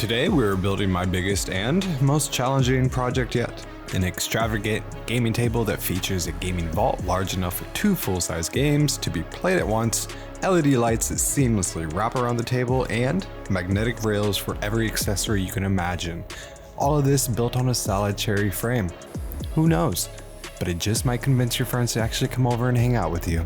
Today we're building my biggest and most challenging project yet. An extravagant gaming table that features a gaming vault large enough for 2 full-size games to be played at once, LED lights that seamlessly wrap around the table, and magnetic rails for every accessory you can imagine. All of this built on a solid cherry frame. Who knows? But it just might convince your friends to actually come over and hang out with you.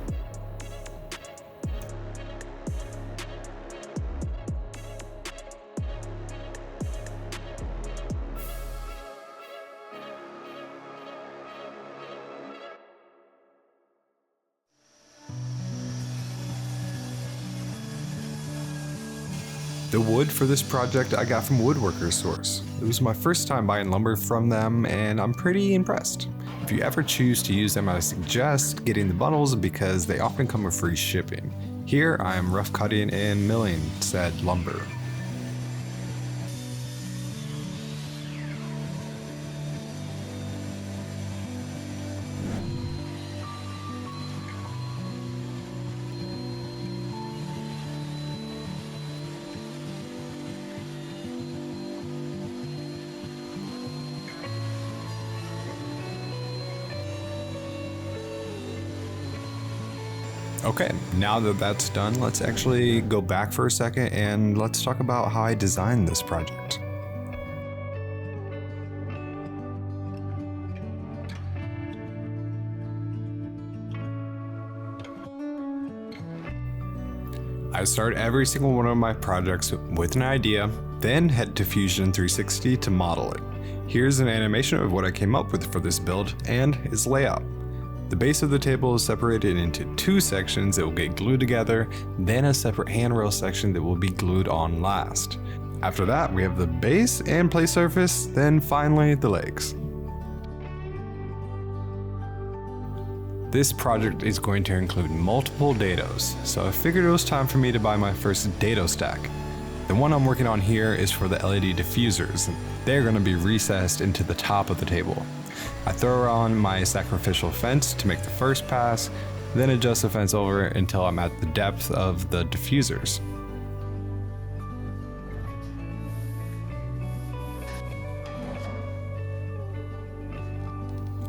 The wood for this project I got from Woodworker's Source. It was my first time buying lumber from them and I'm pretty impressed. If you ever choose to use them, I suggest getting the bundles because they often come with free shipping. Here I am rough cutting and milling said lumber. Okay, now that that's done, let's actually go back for a second and let's talk about how I designed this project. I start every single one of my projects with an idea, then head to Fusion 360 to model it. Here's an animation of what I came up with for this build and its layout. The base of the table is separated into 2 sections that will get glued together, then a separate handrail section that will be glued on last. After that, we have the base and play surface, then finally the legs. This project is going to include multiple Dados, so I figured it was time for me to buy my first Dado stack. The one I'm working on here is for the LED diffusers. They're going to be recessed into the top of the table. I throw on my sacrificial fence to make the first pass, then adjust the fence over until I'm at the depth of the diffusers.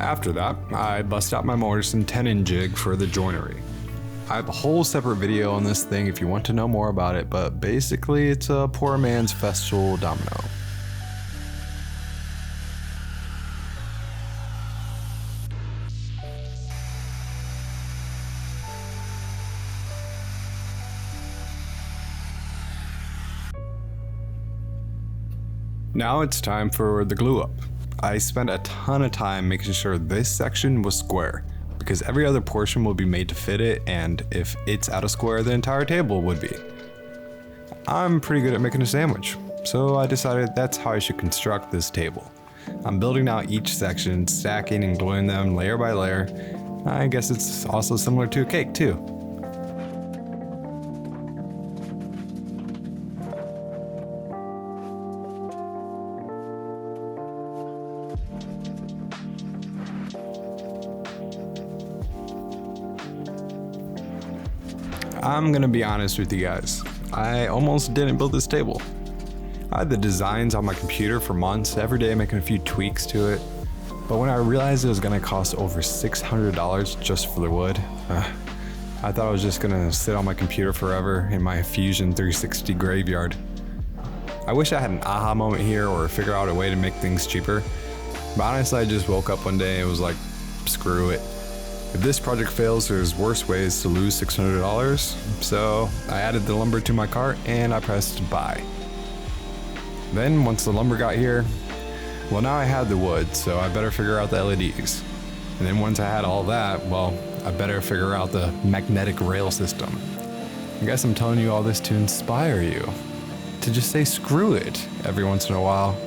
After that, I bust out my mortise and tenon jig for the joinery. I have a whole separate video on this thing if you want to know more about it, but basically it's a poor man's festool domino. Now it's time for the glue up. I spent a ton of time making sure this section was square, because every other portion will be made to fit it, and if it's out of square, the entire table would be. I'm pretty good at making a sandwich, so I decided that's how I should construct this table. I'm building out each section, stacking and gluing them layer by layer. I guess it's also similar to a cake too. I'm gonna be honest with you guys, I almost didn't build this table. I had the designs on my computer for months, every day making a few tweaks to it, but when I realized it was gonna cost over $600 just for the wood, I thought I was just gonna sit on my computer forever in my Fusion 360 graveyard. I wish I had an aha moment here or figure out a way to make things cheaper, but honestly I just woke up one day and was like, screw it. If this project fails, there's worse ways to lose $600, so I added the lumber to my cart and I pressed buy. Then once the lumber got here, well now I had the wood, so I better figure out the LEDs. And then once I had all that, well, I better figure out the magnetic rail system. I guess I'm telling you all this to inspire you, to just say screw it every once in a while.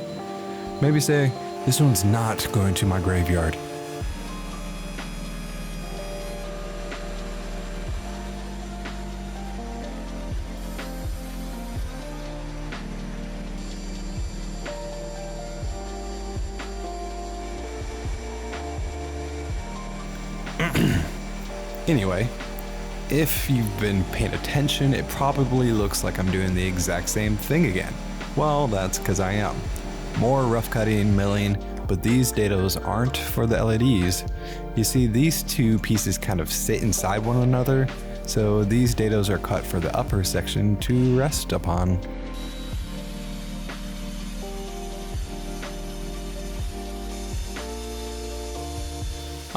Maybe say, this one's not going to my graveyard. Anyway, if you've been paying attention, it probably looks like I'm doing the exact same thing again. Well, that's because I am. More rough cutting, milling, but these dados aren't for the LEDs. You see, these two pieces kind of sit inside one another, so these dados are cut for the upper section to rest upon.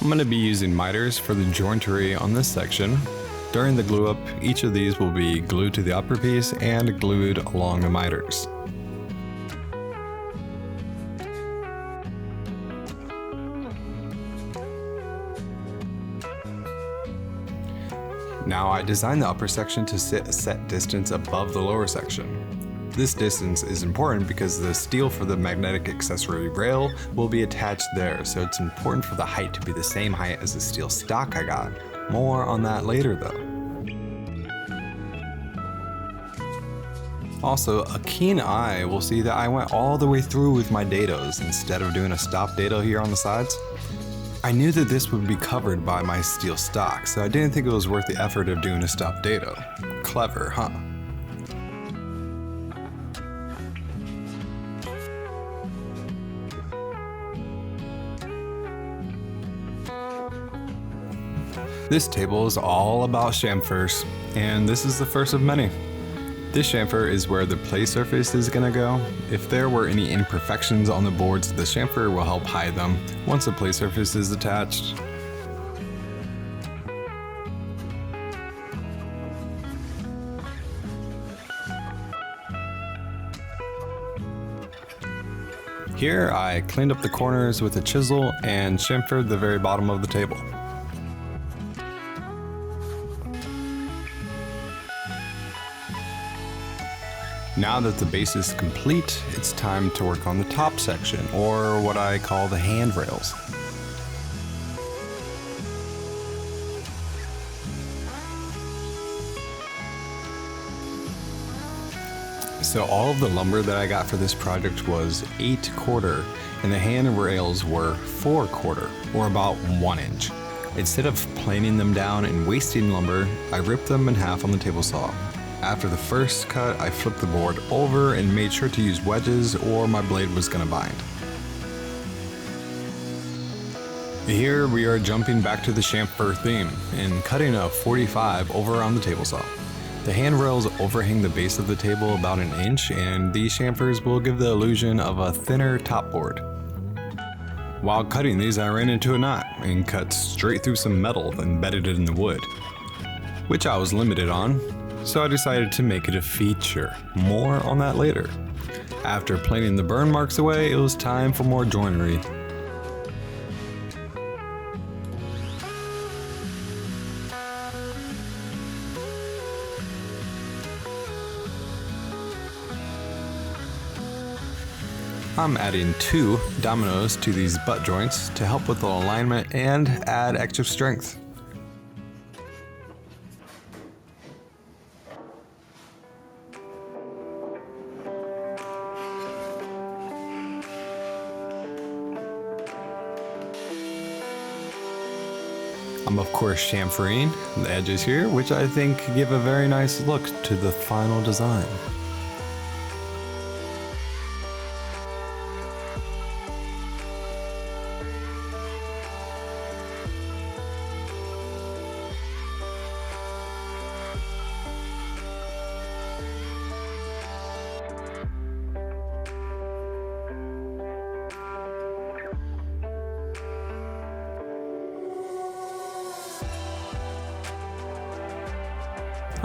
I'm going to be using miters for the jointery on this section. During the glue up, each of these will be glued to the upper piece and glued along the miters. Now I designed the upper section to sit a set distance above the lower section. This distance is important because the steel for the magnetic accessory rail will be attached there, so it's important for the height to be the same height as the steel stock I got. More on that later though. Also, a keen eye will see that I went all the way through with my dados instead of doing a stop dado here on the sides. I knew that this would be covered by my steel stock, so I didn't think it was worth the effort of doing a stop dado. Clever, huh? This table is all about chamfers, and this is the first of many. This chamfer is where the play surface is gonna go. If there were any imperfections on the boards, the chamfer will help hide them once the play surface is attached. Here I cleaned up the corners with a chisel and chamfered the very bottom of the table. Now that the base is complete, it's time to work on the top section, or what I call the handrails. So all of the lumber that I got for this project was 8/4, and the handrails were 4/4, or about 1 inch. Instead of planing them down and wasting lumber, I ripped them in half on the table saw. After the first cut, I flipped the board over and made sure to use wedges or my blade was gonna bind. Here we are jumping back to the chamfer theme and cutting a 45 over on the table saw. The handrails overhang the base of the table about 1 inch, and these chamfers will give the illusion of a thinner top board. While cutting these, I ran into a knot and cut straight through some metal embedded in the wood, which I was limited on. So I decided to make it a feature. More on that later. After planing the burn marks away, it was time for more joinery. I'm adding 2 dominoes to these butt joints to help with the alignment and add extra strength. I'm of course chamfering the edges here, which I think give a very nice look to the final design.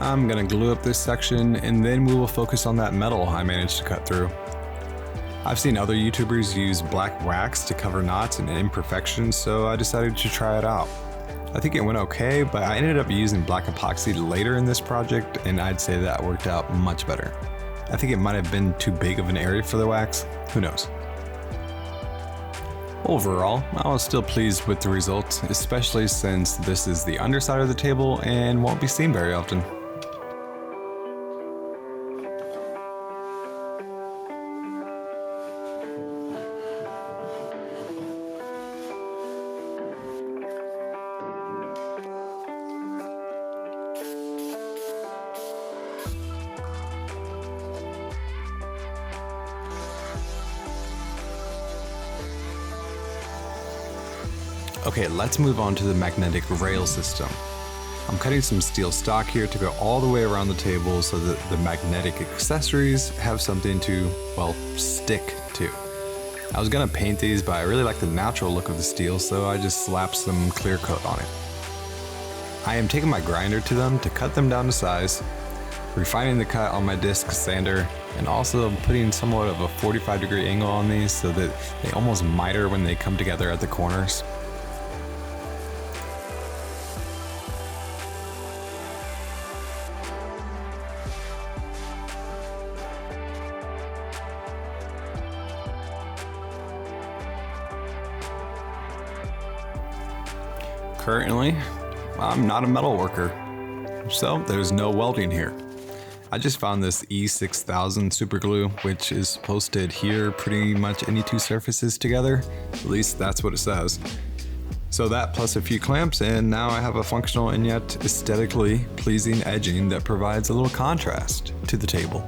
I'm gonna glue up this section and then we will focus on that metal I managed to cut through. I've seen other YouTubers use black wax to cover knots and imperfections, so I decided to try it out. I think it went okay, but I ended up using black epoxy later in this project and I'd say that worked out much better. I think it might have been too big of an area for the wax, who knows. Overall, I was still pleased with the results, especially since this is the underside of the table and won't be seen very often. Okay, let's move on to the magnetic rail system. I'm cutting some steel stock here to go all the way around the table so that the magnetic accessories have something to, well, stick to. I was gonna paint these, but I really like the natural look of the steel, so I just slapped some clear coat on it. I am taking my grinder to them to cut them down to size, refining the cut on my disc sander, and also putting somewhat of a 45-degree angle on these so that they almost miter when they come together at the corners. Currently, I'm not a metal worker, so there's no welding here. I just found this E6000 super glue, which is supposed to adhere pretty much any two surfaces together. At least that's what it says. So that plus a few clamps, and now I have a functional and yet aesthetically pleasing edging that provides a little contrast to the table.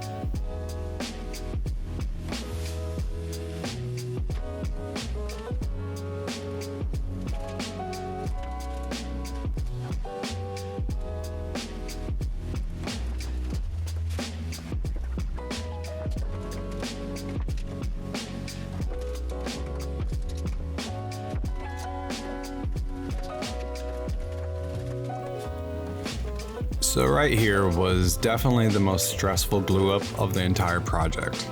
So right here was definitely the most stressful glue up of the entire project.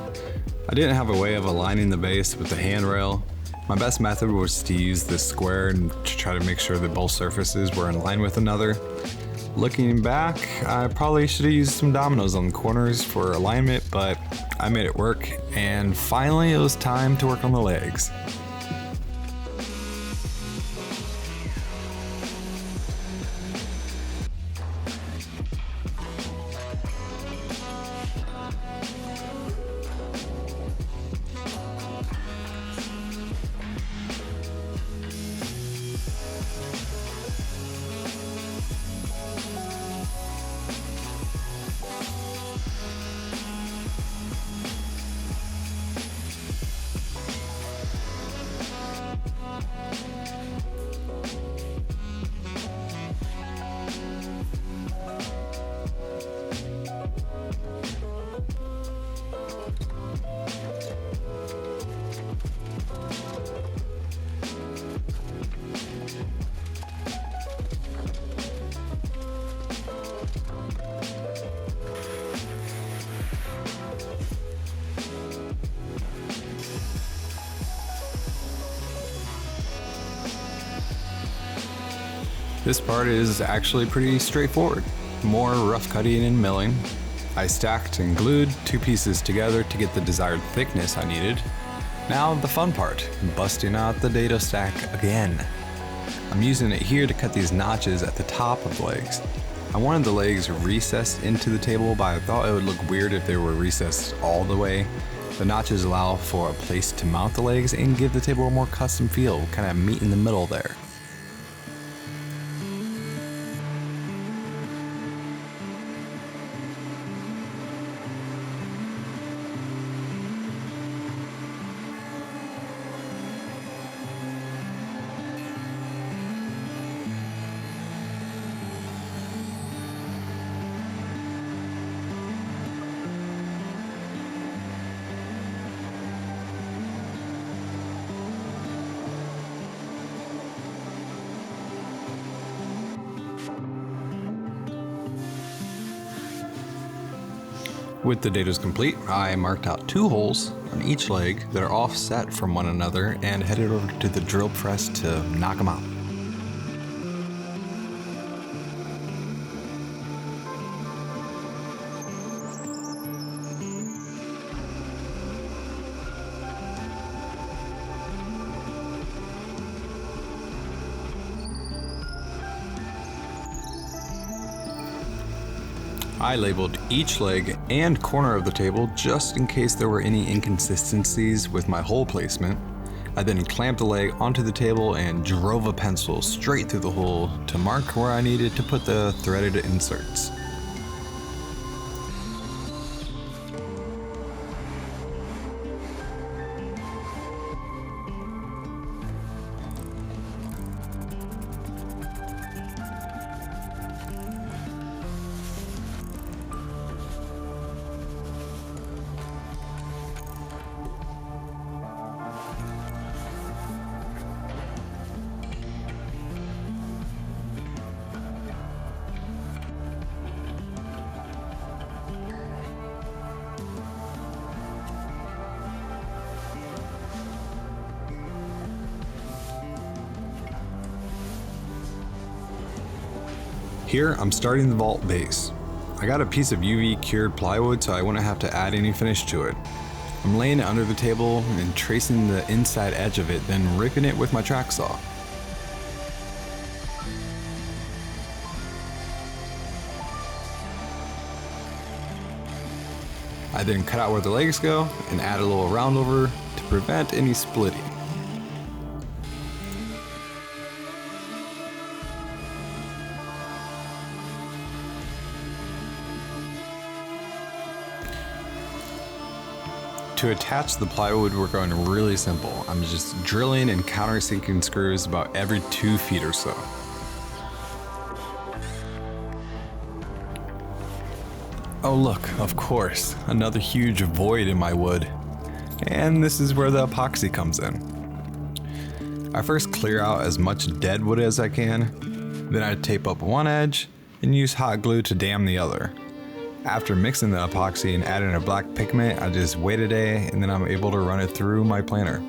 I didn't have a way of aligning the base with the handrail. My best method was to use this square and to try to make sure that both surfaces were in line with another. Looking back, I probably should have used some dominoes on the corners for alignment, but I made it work, and finally it was time to work on the legs. This part is actually pretty straightforward. More rough cutting and milling. I stacked and glued two pieces together to get the desired thickness I needed. Now the fun part, busting out the Dados stack again. I'm using it here to cut these notches at the top of the legs. I wanted the legs recessed into the table, but I thought it would look weird if they were recessed all the way. The notches allow for a place to mount the legs and give the table a more custom feel, kind of meet in the middle there. With the Dados complete, I marked out two holes on each leg that are offset from one another and headed over to the drill press to knock them out. I labeled each leg and corner of the table just in case there were any inconsistencies with my hole placement. I then clamped the leg onto the table and drove a pencil straight through the hole to mark where I needed to put the threaded inserts. Here, I'm starting the vault base. I got a piece of UV cured plywood so I wouldn't have to add any finish to it. I'm laying it under the table and tracing the inside edge of it, then ripping it with my track saw. I then cut out where the legs go and add a little round over to prevent any splitting. To attach the plywood, we're going really simple. I'm just drilling and countersinking screws about every 2 feet or so. Oh look, of course, another huge void in my wood. And this is where the epoxy comes in. I first clear out as much dead wood as I can, then I tape up one edge and use hot glue to dam the other. After mixing the epoxy and adding a black pigment, I just wait a day and then I'm able to run it through my planer.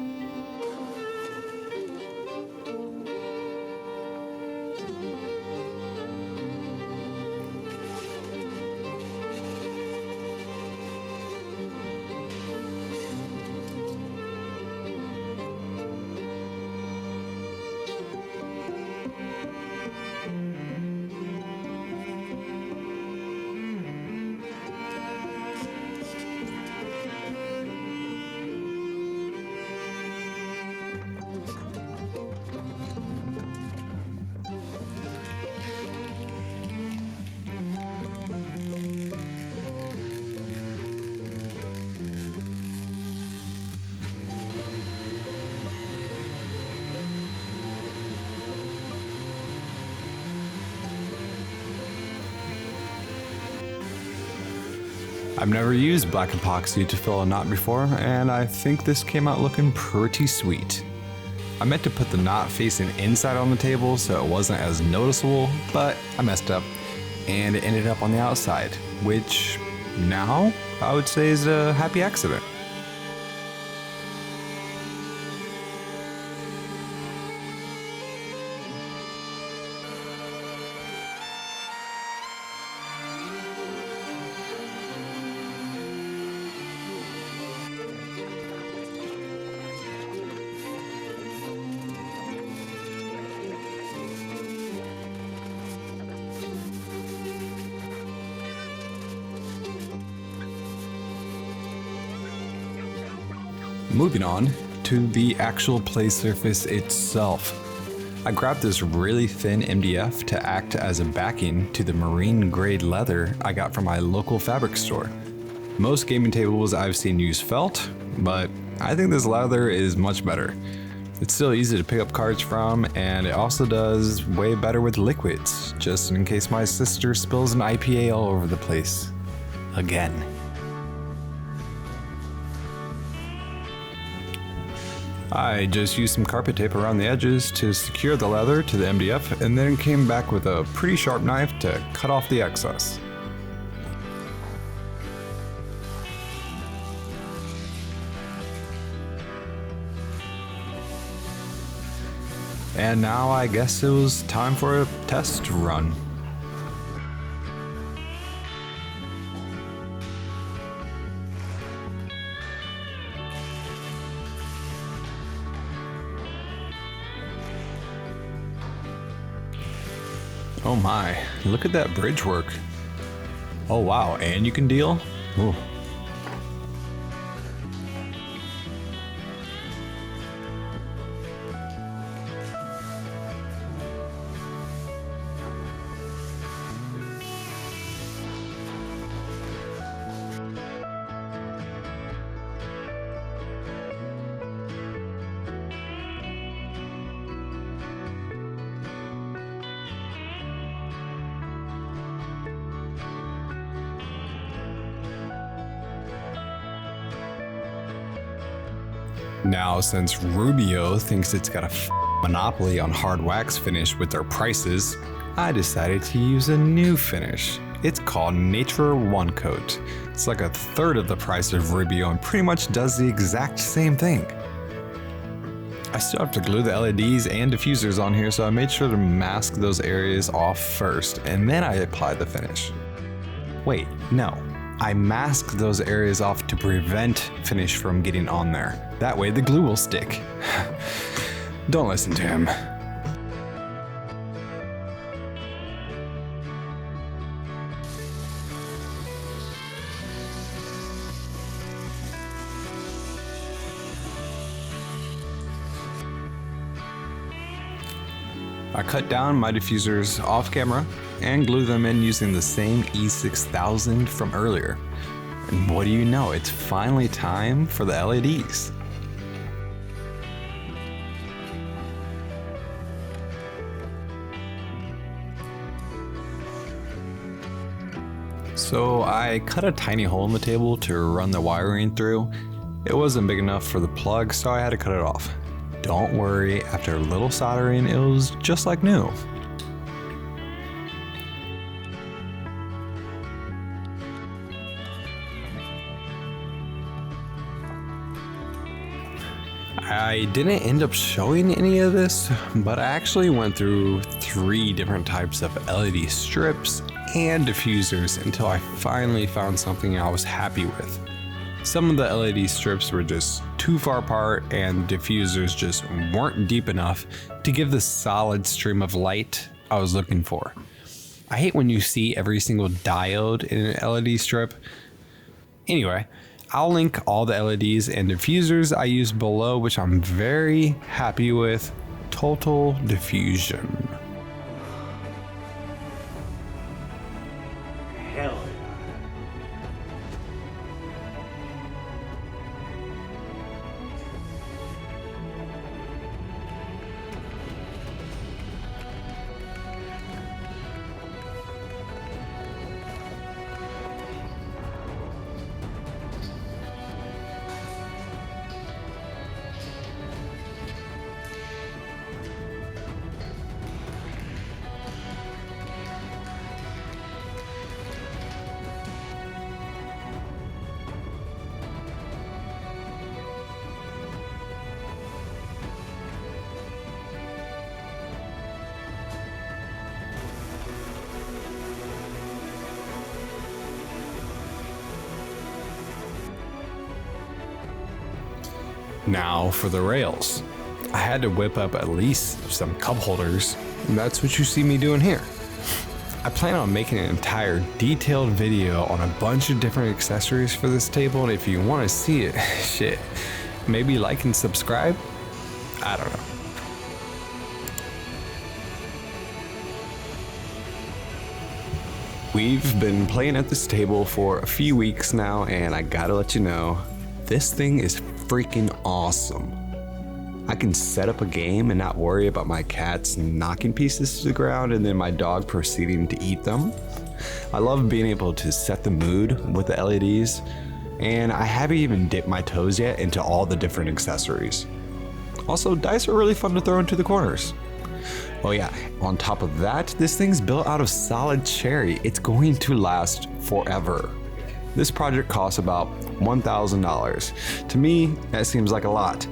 I've never used black epoxy to fill a knot before, and I think this came out looking pretty sweet. I meant to put the knot facing inside on the table so it wasn't as noticeable, but I messed up and it ended up on the outside, which now I would say is a happy accident. Moving on to the actual play surface itself. I grabbed this really thin MDF to act as a backing to the marine grade leather I got from my local fabric store. Most gaming tables I've seen use felt, but I think this leather is much better. It's still easy to pick up cards from, and it also does way better with liquids, just in case my sister spills an IPA all over the place. Again. I just used some carpet tape around the edges to secure the leather to the MDF and then came back with a pretty sharp knife to cut off the excess. And now I guess it was time for a test run. Oh my, look at that bridge work. Oh wow, and you can deal? Ooh. Now, since Rubio thinks it's got a monopoly on hard wax finish with their prices, I decided to use a new finish. It's called Nature One Coat. It's like a third of the price of Rubio and pretty much does the exact same thing. I still have to glue the LEDs and diffusers on here, so I made sure to mask those areas off first, and then I applied the finish. Wait, no. I masked those areas off to prevent finish from getting on there. That way the glue will stick. Don't listen to him. I cut down my diffusers off camera and glue them in using the same E6000 from earlier. And what do you know, it's finally time for the LEDs. So I cut a tiny hole in the table to run the wiring through. It wasn't big enough for the plug, so I had to cut it off. Don't worry, after a little soldering, it was just like new. I didn't end up showing any of this, but I actually went through 3 different types of LED strips and diffusers until I finally found something I was happy with. Some of the LED strips were just too far apart and diffusers just weren't deep enough to give the solid stream of light I was looking for. I hate when you see every single diode in an LED strip. Anyway, I'll link all the LEDs and diffusers I used below, which I'm very happy with. Total diffusion. Hell. Now for the rails. I had to whip up at least some cup holders, and that's what you see me doing here. I plan on making an entire detailed video on a bunch of different accessories for this table, and if you want to see it, shit, maybe like and subscribe? I don't know. We've been playing at this table for a few weeks now, and I gotta let you know, this thing is freaking awesome. I can set up a game and not worry about my cats knocking pieces to the ground and then my dog proceeding to eat them. I love being able to set the mood with the LEDs, and I haven't even dipped my toes yet into all the different accessories. Also, dice are really fun to throw into the corners. Oh yeah, on top of that, this thing's built out of solid cherry. It's going to last forever. This project costs about $1,000. To me, that seems like a lot,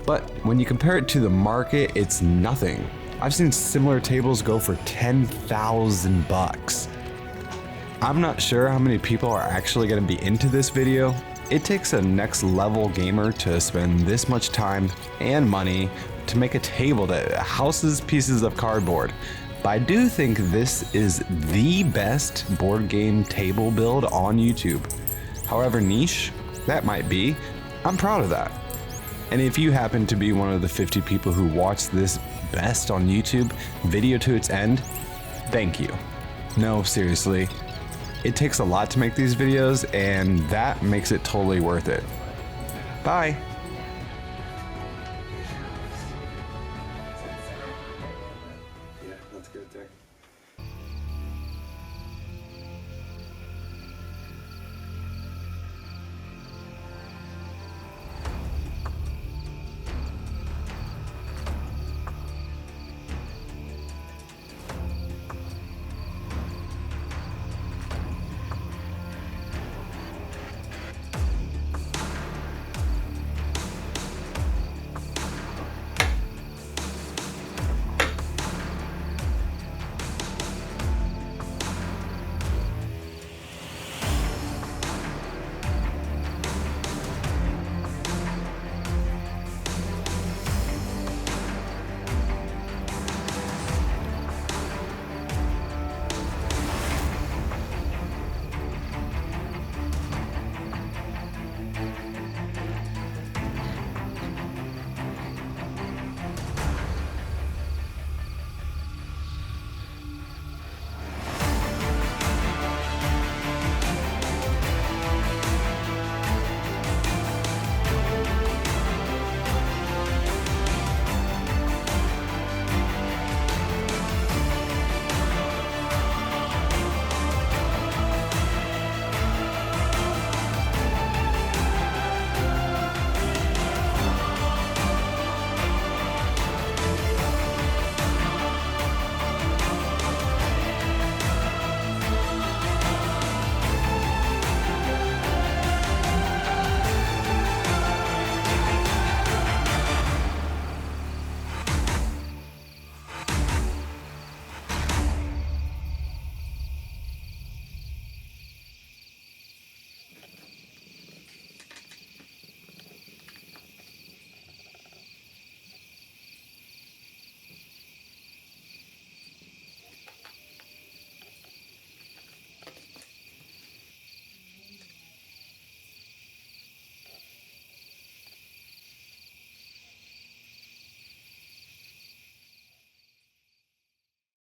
but when you compare it to the market, it's nothing. I've seen similar tables go for 10,000 bucks. I'm not sure how many people are actually going to be into this video. It takes a next level gamer to spend this much time and money to make a table that houses pieces of cardboard. But I do think this is the best board game table build on YouTube. However niche that might be, I'm proud of that. And if you happen to be one of the 50 people who watch this best on YouTube video to its end, thank you. No, seriously, it takes a lot to make these videos, and that makes it totally worth it. Bye.